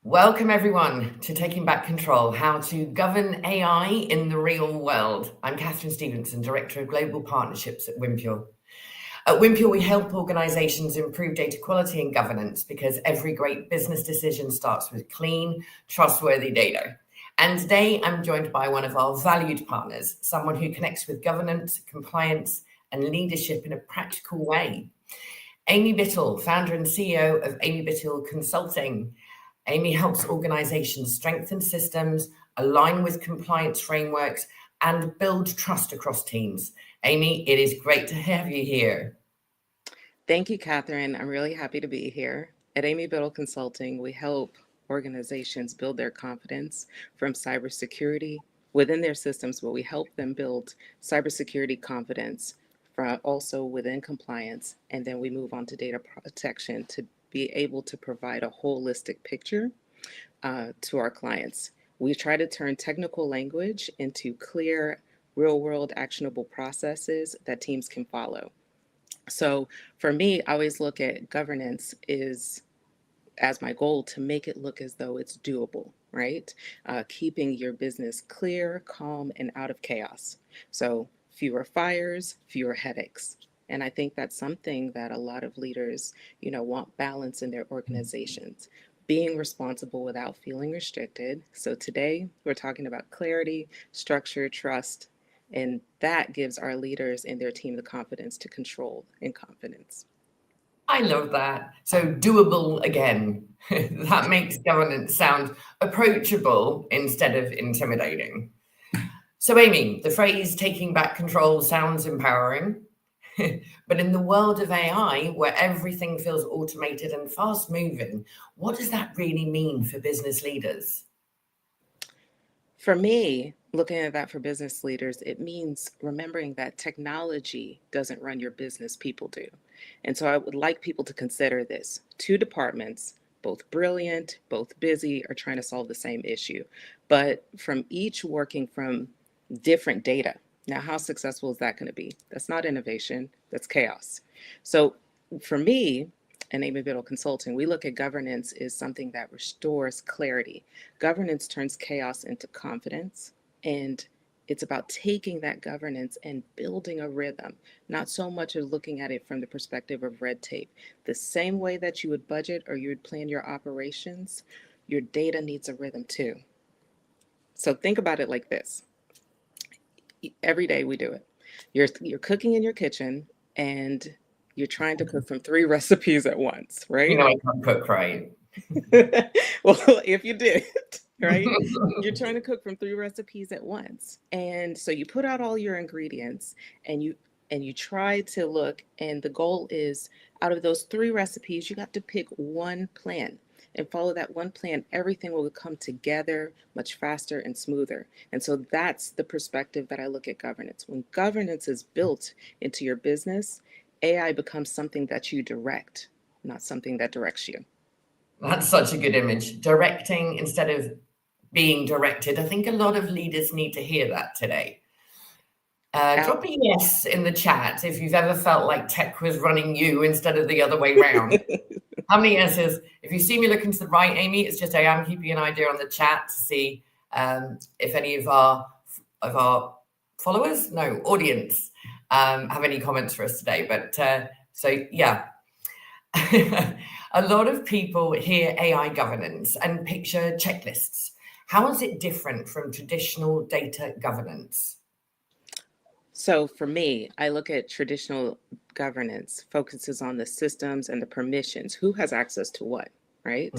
Welcome, everyone, to Taking Back Control, How to Govern AI in the Real World. I'm Kathryn Stevenson, Director of Global Partnerships at WinPure. At WinPure, we help organizations improve data quality and governance because every great business decision starts with clean, trustworthy data. And today, I'm joined by one of our valued partners, someone who connects with governance, compliance, and leadership in a practical way. Amy Bittle, founder and CEO of Amy Bittle Consulting. Amy helps organizations strengthen systems, align with compliance frameworks, and build trust across teams. Amy, it is great to have you here. Thank you, Kathryn. I'm really happy to be here. At Amy Bittle Consulting, we help organizations build their confidence from cybersecurity within their systems, but we help them build cybersecurity confidence from also within compliance. And then we move on to data protection to be able to provide a holistic picture to our clients. We try to turn technical language into clear, real-world actionable processes that teams can follow. So for me, I always look at governance is as my goal to make it look as though it's doable, right? Keeping your business clear, calm, and out of chaos. So fewer fires, fewer headaches. And I think that's something that a lot of leaders, want balance in their organizations, being responsible without feeling restricted. So today we're talking about clarity, structure, trust, and that gives our leaders and their team the confidence to control and confidence. I love that. So, doable again. That makes governance sound approachable instead of intimidating. So, Amy, the phrase taking back control sounds empowering. But in the world of AI, where everything feels automated and fast moving, what does that really mean for business leaders? For me, looking at that for business leaders, it means remembering that technology doesn't run your business, people do. And so I would like people to consider this. Two departments, both brilliant, both busy, are trying to solve the same issue, but from each working from different data. Now, how successful is that going to be? That's not innovation, that's chaos. So for me, and Amy Bittle Consulting, we look at governance as something that restores clarity. Governance turns chaos into confidence, and it's about taking that governance and building a rhythm, not so much as looking at it from the perspective of red tape. The same way that you would budget or you would plan your operations, your data needs a rhythm too. So think about it like this. Every day we do it. You're cooking in your kitchen and you're trying to cook from three recipes at once, You right? know, I can't cook right. Well, if you did, right? You're trying to cook from three recipes at once. And so you put out all your ingredients and you try to look, and the goal is out of those three recipes, you got to pick one plan and follow that one plan. Everything will come together much faster and smoother. And so that's the perspective that I look at governance. When governance is built into your business, AI becomes something that you direct, not something that directs you. That's such a good image. Directing instead of being directed. I think a lot of leaders need to hear that today. Drop a yes in the chat if you've ever felt like tech was running you instead of the other way round. How many yeses? If you see me looking to the right, Amy, it's just I am keeping an idea on the chat to see if any of our followers, no, audience, have any comments for us today. But so yeah, a lot of people hear AI governance and picture checklists. How is it different from traditional data governance? So for me, I look at traditional governance focuses on the systems and the permissions, who has access to what, right?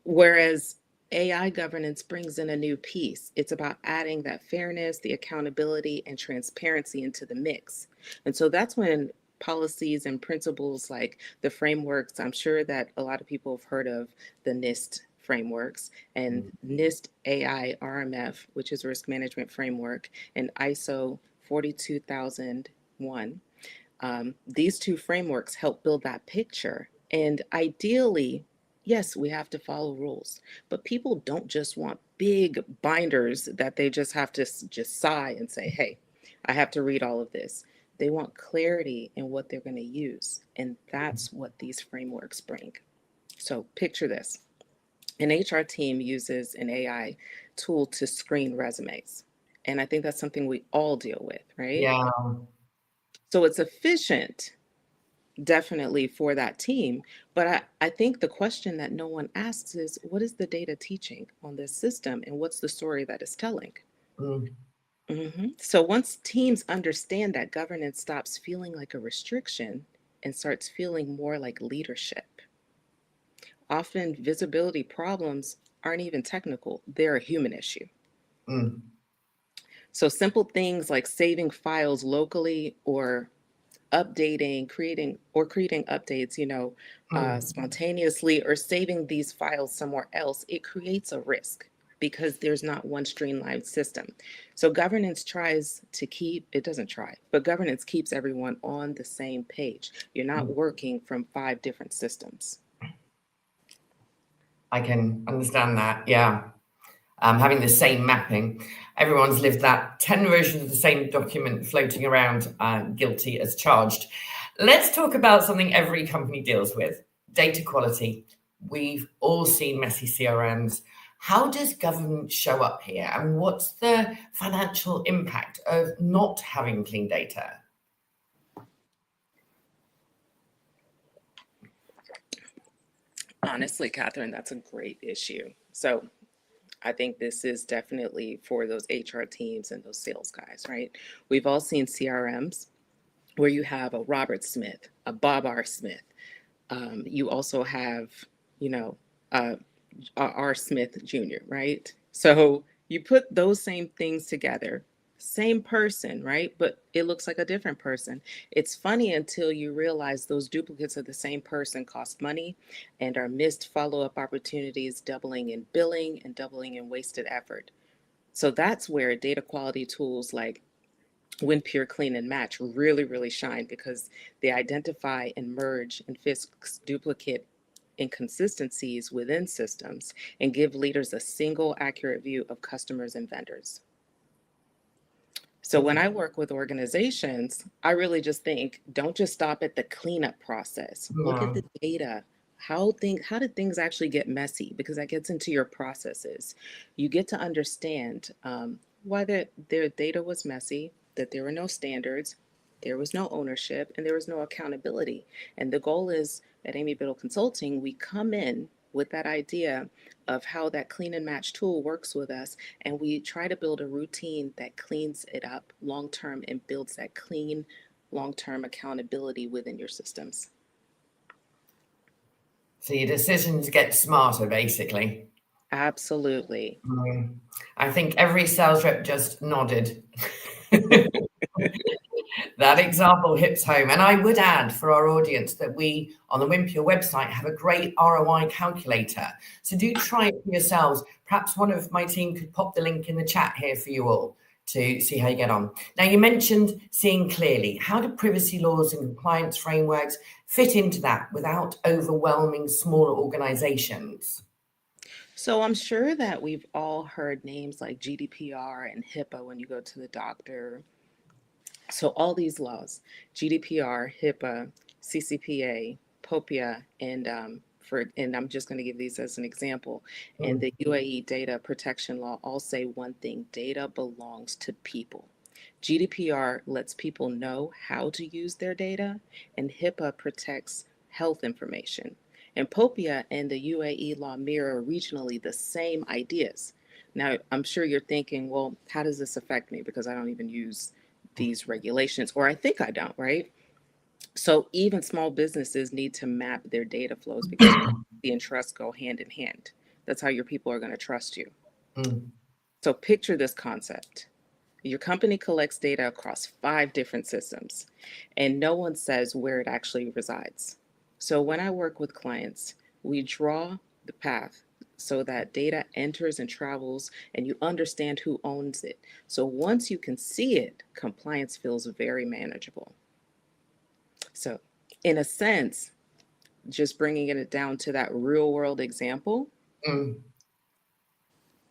Whereas AI governance brings in a new piece. It's about adding that fairness, the accountability, and transparency into the mix. And so that's when policies and principles like the frameworks, I'm sure that a lot of people have heard of the NIST frameworks and NIST AI RMF, which is risk management framework, and ISO 42001. These two frameworks help build that picture. And ideally, yes, we have to follow rules, but people don't just want big binders that they just have to just sigh and say, hey, I have to read all of this. They want clarity in what they're going to use. And that's what these frameworks bring. So picture this. An HR team uses an AI tool to screen resumes. And I think that's something we all deal with, right? Yeah. So it's efficient, definitely, for that team. But I think the question that no one asks is, what is the data teaching on this system and what's the story that it's telling? Mm. So once teams understand that, governance stops feeling like a restriction and starts feeling more like leadership. Often visibility problems aren't even technical, they're a human issue. Mm. So simple things like saving files locally or creating updates, Mm. spontaneously, or saving these files somewhere else, it creates a risk because there's not one streamlined system. So governance tries to keep, it doesn't try, but governance keeps everyone on the same page. You're not Mm. working from 5 different systems. I can understand that. Yeah. Having the same mapping. Everyone's lived that 10 versions of the same document floating around, guilty as charged. Let's talk about something every company deals with, data quality. We've all seen messy CRMs. How does governance show up here? And what's the financial impact of not having clean data? Honestly, Kathryn, that's a great issue. So I think this is definitely for those HR teams and those sales guys, right? We've all seen CRMs where you have a Robert Smith, a Bob R. Smith. You also have, you know, uh, R. Smith Jr., right? So you put those same things together, same person, right? But it looks like a different person. It's funny until you realize those duplicates of the same person cost money and are missed follow up opportunities, doubling in billing and doubling in wasted effort. So that's where data quality tools like WinPure Clean and Match really, really shine because they identify and merge and fix duplicate inconsistencies within systems and give leaders a single accurate view of customers and vendors. So when I work with organizations, I really just think don't just stop at the cleanup process. Look at No. the data. How did things actually get messy? Because that gets into your processes. You get to understand why their data was messy, that there were no standards, there was no ownership, and there was no accountability. And the goal is at Amy Bittle Consulting, we come in with that idea of how that clean and match tool works with us, and we try to build a routine that cleans it up long term and builds that clean long term accountability within your systems. So your decisions get smarter, basically. Absolutely. I think every sales rep just nodded. That example hits home. And I would add for our audience that we, on the WinPure website, have a great ROI calculator. So do try it for yourselves. Perhaps one of my team could pop the link in the chat here for you all to see how you get on. Now, you mentioned seeing clearly. How do privacy laws and compliance frameworks fit into that without overwhelming smaller organizations? So I'm sure that we've all heard names like GDPR and HIPAA when you go to the doctor. So all these laws, GDPR, HIPAA, CCPA, POPIA, and I'm just going to give these as an example, and Mm. the UAE data protection law all say one thing: data belongs to people. GDPR lets people know how to use their data, and HIPAA protects health information. And POPIA and the UAE law mirror regionally the same ideas. Now, I'm sure you're thinking, well, how does this affect me? Because I don't even use these regulations, or I think I don't, right? So even small businesses need to map their data flows because privacy and trust go hand in hand. That's how your people are going to trust you. Mm. So picture this concept. Your company collects data across 5 different systems, and no one says where it actually resides. So when I work with clients, we draw the path so that data enters and travels, and you understand who owns it. So once you can see it, compliance feels very manageable. So, in a sense, just bringing it down to that real world example, Mm.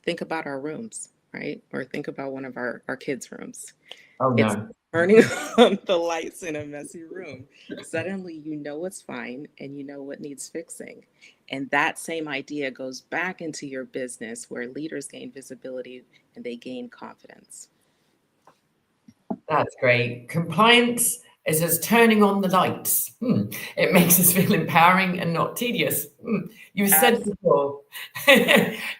think about our rooms, right? Or think about one of our kids' rooms. Oh It's no. turning on the lights in a messy room. Suddenly, you know what's fine and you know what needs fixing. And that same idea goes back into your business where leaders gain visibility and they gain confidence. That's great. Compliance is as turning on the lights. It makes us feel empowering and not tedious. You said Absolutely. before,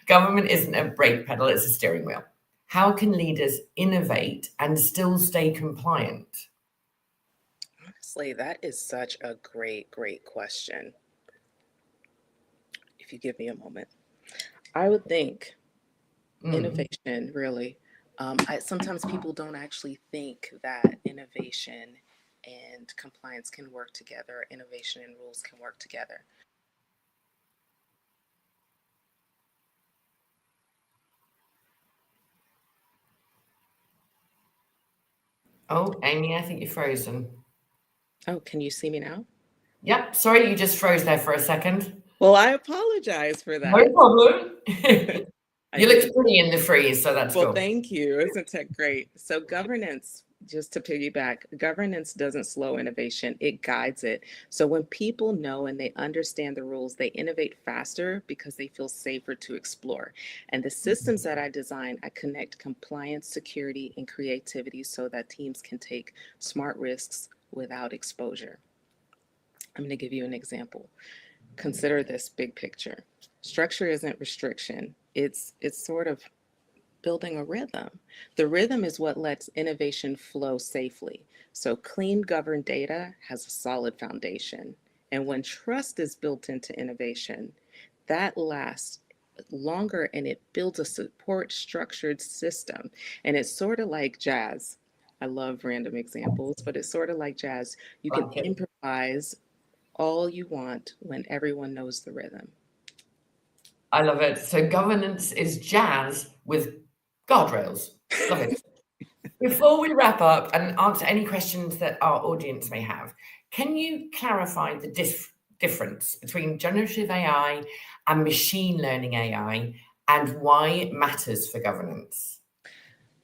government isn't a brake pedal, it's a steering wheel. How can leaders innovate and still stay compliant? Honestly, that is such a great, great question. If you give me a moment, I would think Mm. innovation really. Sometimes people don't actually think that innovation and compliance can work together, innovation and rules can work together. Oh, Amy, I think you're frozen. Oh, can you see me now? Yep, sorry, you just froze there for a second. Well, I apologize for No that. problem. I You look didn't. pretty in the freeze, so that's Well, cool. thank you. Isn't that great? So, governance, just to piggyback, governance doesn't slow innovation, it guides it. So, when people know and they understand the rules, they innovate faster because they feel safer to explore. And the systems that I design, I connect compliance, security, and creativity so that teams can take smart risks without exposure. I'm going to give you an example. Consider this big picture. Structure isn't restriction. It's sort of building a rhythm. The rhythm is what lets innovation flow safely. So clean governed data has a solid foundation. And when trust is built into innovation, that lasts longer and it builds a support structured system. And it's sort of like jazz. I love random examples, but it's sort of like jazz. You can Like it. improvise all you want when everyone knows the rhythm. I love it. So governance is jazz with guardrails. Love it. Before we wrap up and answer any questions that our audience may have, can you clarify the difference between generative AI and machine learning AI and why it matters for governance?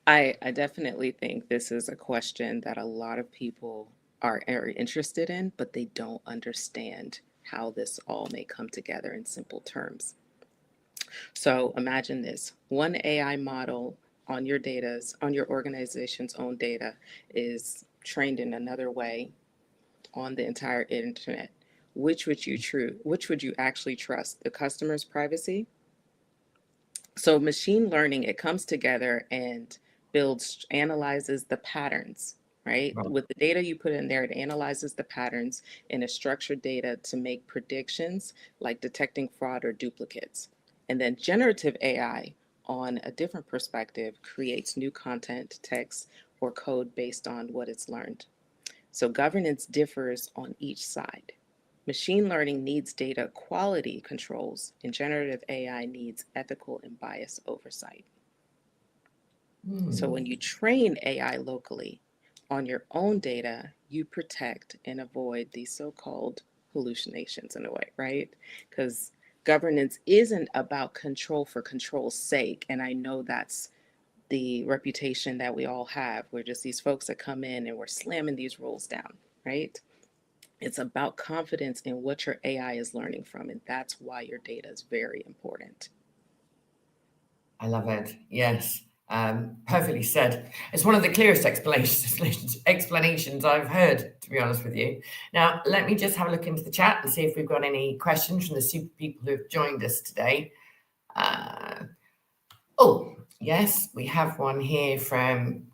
I definitely think this is a question that a lot of people are very interested in, but they don't understand how this all may come together in simple terms. So imagine this one AI model on your data's, on your organization's own data is trained in another way on the entire internet. Which would you actually trust? The customer's privacy? So machine learning, it comes together and builds, analyzes the patterns, right? Right. With the data you put in there, it analyzes the patterns in a structured data to make predictions like detecting fraud or duplicates. And then generative AI, on a different perspective, creates new content, text, or code based on what it's learned. So governance differs on each side. Machine learning needs data quality controls, and generative AI needs ethical and bias oversight. So Hmm. when you train AI locally on your own data, you protect and avoid these so-called hallucinations in a way, right? Because governance isn't about control for control's sake. And I know that's the reputation that we all have. We're just these folks that come in and we're slamming these rules down, right? It's about confidence in what your AI is learning from, and that's why your data is very important. I love it. Yes. Perfectly said. It's one of the clearest explanations I've heard, to be honest with you. Now, let me just have a look into the chat and see if we've got any questions from the super people who have joined us today. Uh, oh, yes, we have one here from,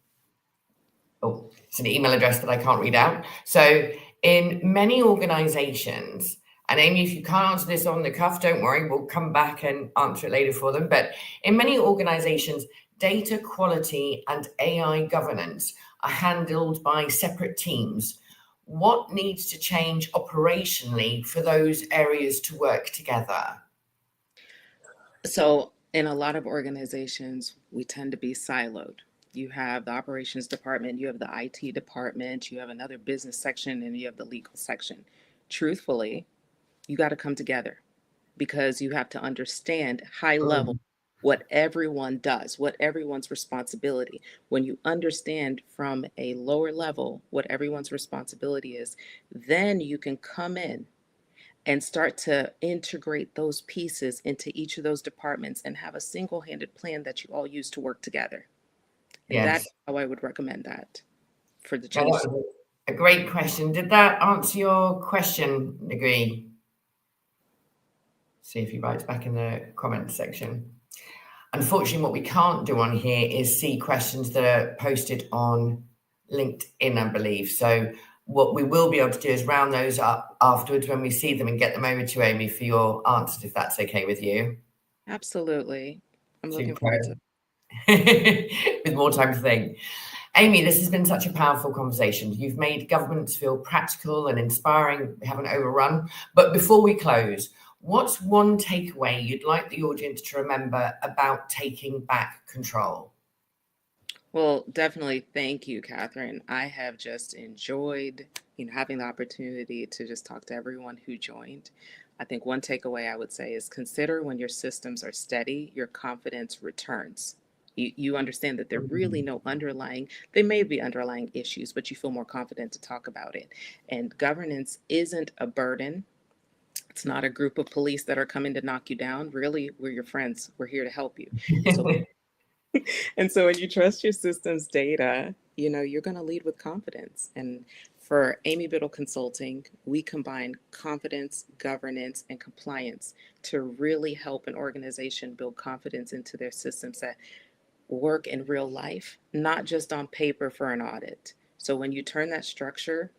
oh, it's an email address that I can't read out. So, in many organizations, and Amy, if you can't answer this on the cuff, don't worry, we'll come back and answer it later for them. But in many organizations, data quality and AI governance are handled by separate teams. What needs to change operationally for those areas to work together? So, in a lot of organizations, we tend to be siloed. You have the operations department, you have the IT department, you have another business section, and you have the legal section. Truthfully, you got to come together because you have to understand high level Mm, what everyone does, what everyone's responsibility. When you understand from a lower level what everyone's responsibility is, then you can come in and start to integrate those pieces into each of those departments and have a single-handed plan that you all use to work together. And that's Yes. how I would recommend that for the Now, that change. was a great question. Did that answer your question, 𝒂𝒏𝒈? See if he writes back in the comments section. Unfortunately, what we can't do on here is see questions that are posted on LinkedIn, I believe. So what we will be able to do is round those up afterwards when we see them and get them over to Amy for your answers, if that's okay with you. Absolutely. I'm looking Super. forward to it. With more time to think. Amy, this has been such a powerful conversation. You've made governments feel practical and inspiring. We haven't overrun. But before we close, what's one takeaway you'd like the audience to remember about taking back control? Well, definitely thank you, Kathryn. I have just enjoyed, having the opportunity to just talk to everyone who joined. I think one takeaway I would say is consider when your systems are steady, your confidence returns. You understand that there really no underlying, they may be underlying issues, but you feel more confident to talk about it. And governance isn't a burden. It's not a group of police that are coming to knock you down. Really, we're your friends. We're here to help you. And so and so when you trust your system's data, you're going to lead with confidence. And for Amy Bittle Consulting, we combine confidence, governance, and compliance to really help an organization build confidence into their systems that work in real life, not just on paper for an audit. So when you turn that structure,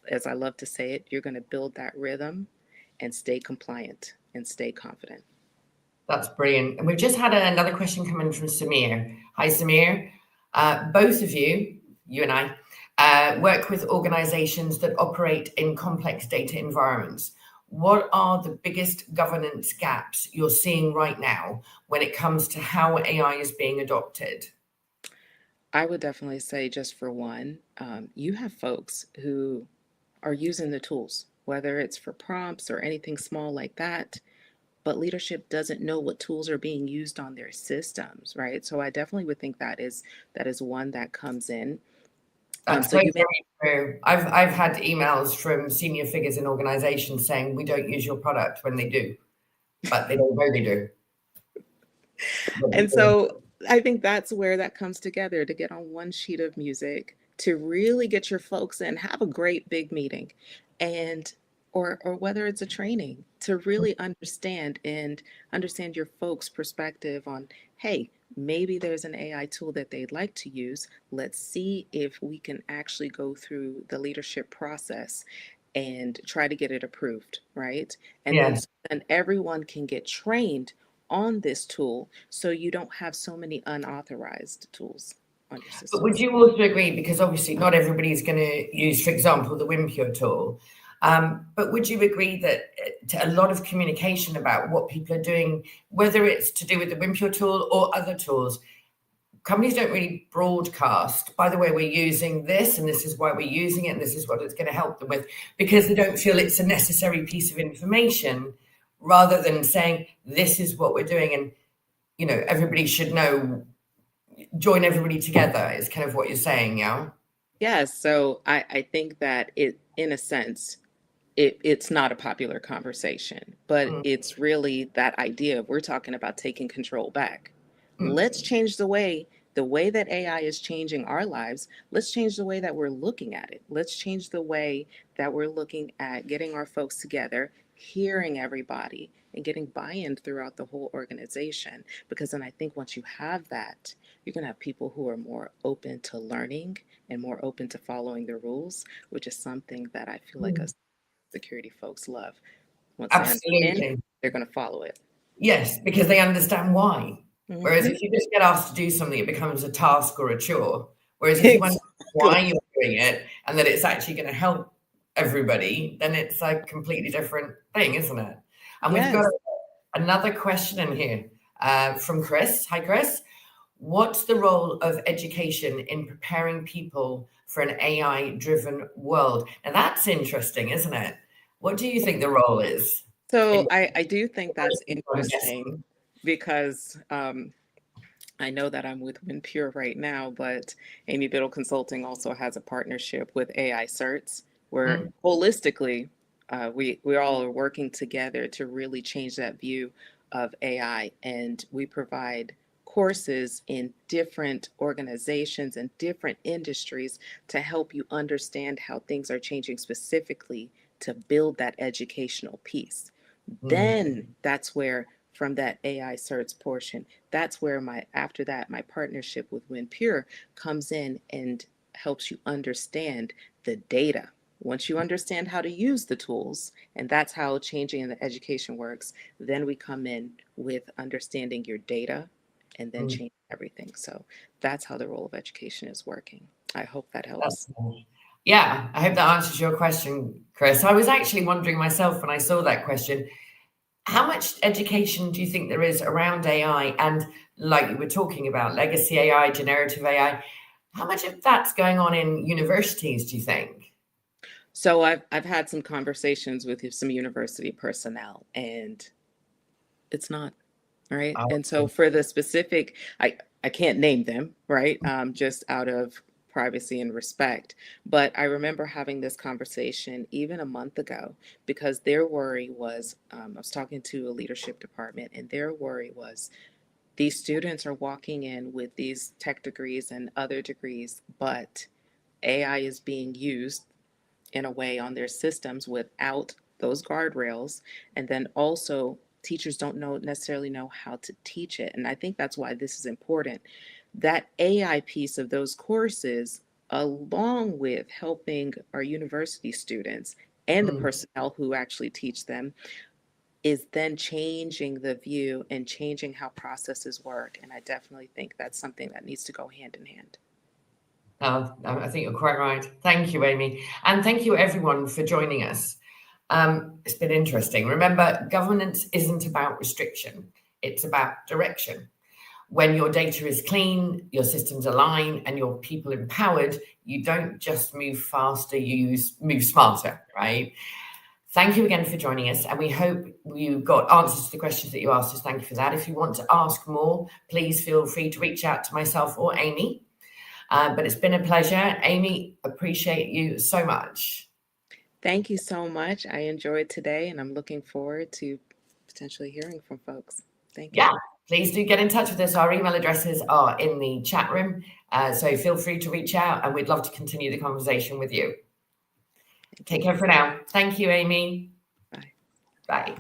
as I love to say it, you're going to build that rhythm and stay compliant and stay confident. That's brilliant. And we've just had another question come in from Samir. Hi, Samir. Both of you and I, work with organizations that operate in complex data environments. What are the biggest governance gaps you're seeing right now when it comes to how AI is being adopted? I would definitely say, just for one, you have folks who are using the tools, whether it's for prompts or anything small like that, but leadership doesn't know what tools are being used on their systems, right? So I definitely would think that is one that comes in. That's So very, you may very true. I've had emails from senior figures in organizations saying we don't use your product when they do, but they don't know they do. And so I think that's where that comes together, to get on one sheet of music, to really get your folks in, have a great big meeting, and or whether it's a training, to really understand your folks' perspective on, hey, maybe there's an AI tool that they'd like to use. Let's see if we can actually go through the leadership process and try to get it approved, right? And then, Yeah. so then everyone can get trained on this tool, so you don't have so many unauthorized tools on your But would systems. you also agree, because obviously not everybody is going to use, for example, the WinPure tool, but would you agree that a lot of communication about what people are doing, whether it's to do with the WinPure tool or other tools, companies don't really broadcast, by the way, we're using this and this is why we're using it and this is what it's going to help them with, because they don't feel it's a necessary piece of information, rather than saying, this is what we're doing. And, everybody should know, join everybody together is kind of what you're saying, yeah? Yes, so I think that in a sense, it's not a popular conversation, but Mm, it's really that idea of, we're talking about taking control back. Let's mm. change the way that AI is changing our lives. Let's change the way that we're looking at it. Let's change the way that we're looking at getting our folks together, hearing everybody, and getting buy-in throughout the whole organization. Because then I think once you have that, you're going to have people who are more open to learning and more open to following the rules, which is something that I feel like us security folks love. Once they understand, Absolutely. they're going to follow it. Yes, because they understand why. Whereas Mhm. if you just get asked to do something, it becomes a task or a chore. Whereas if you understand why Exactly. you're doing it and that it's actually going to help everybody, then it's a completely different thing, isn't it? And we've got Yes. another question in here from Chris. Hi, Chris. What's the role of education in preparing people for an AI-driven world? Now that's interesting, isn't it? What do you think the role is? So I do think that's I'm interesting, guessing. because I know that I'm with WinPure right now, but Amy Bittle Consulting also has a partnership with AI certs, where holistically we all are working together to really change that view of AI, and we provide courses in different organizations and different industries to help you understand how things are changing specifically to build that educational piece. Then that's where, from that AI certs portion, that's where after that, my partnership with WinPure comes in and helps you understand the data. Once you understand how to use the tools, and that's how changing in the education works, then we come in with understanding your data and then change everything. So that's how the role of education is working. I hope that helps. Yeah, I hope that answers your question, Chris. I was actually wondering myself when I saw that question, how much education do you think there is around AI? And like you were talking about, legacy AI, generative AI, how much of that's going on in universities, do you think? So I've had some conversations with some university personnel, and it's not, right? Oh, And so for the specific, I can't name them, right? Just out of privacy and respect. But I remember having this conversation even a month ago, because their worry was, I was talking to a leadership department, and their worry was these students are walking in with these tech degrees and other degrees, but AI is being used in a way on their systems without those guardrails. And then also, teachers don't necessarily know how to teach it. And I think that's why this is important. That AI piece of those courses, along with helping our university students and the personnel who actually teach them, is then changing the view and changing how processes work. And I definitely think that's something that needs to go hand in hand. I think you're quite right. Thank you, Amy. And thank you, everyone, for joining us. It's been interesting. Remember, governance isn't about restriction. It's about direction. When your data is clean, your systems align, and your people empowered, you don't just move faster, you move smarter, right? Thank you again for joining us, and we hope you got answers to the questions that you asked us. Thank you for that. If you want to ask more, please feel free to reach out to myself or Amy. But it's been a pleasure. Amy, appreciate you so much. Thank you so much. I enjoyed today, and I'm looking forward to potentially hearing from folks. Thank you. Yeah, please do get in touch with us. Our email addresses are in the chat room. So feel free to reach out, and we'd love to continue the conversation with you. Take care for now. Thank you, Amy. Bye. Bye.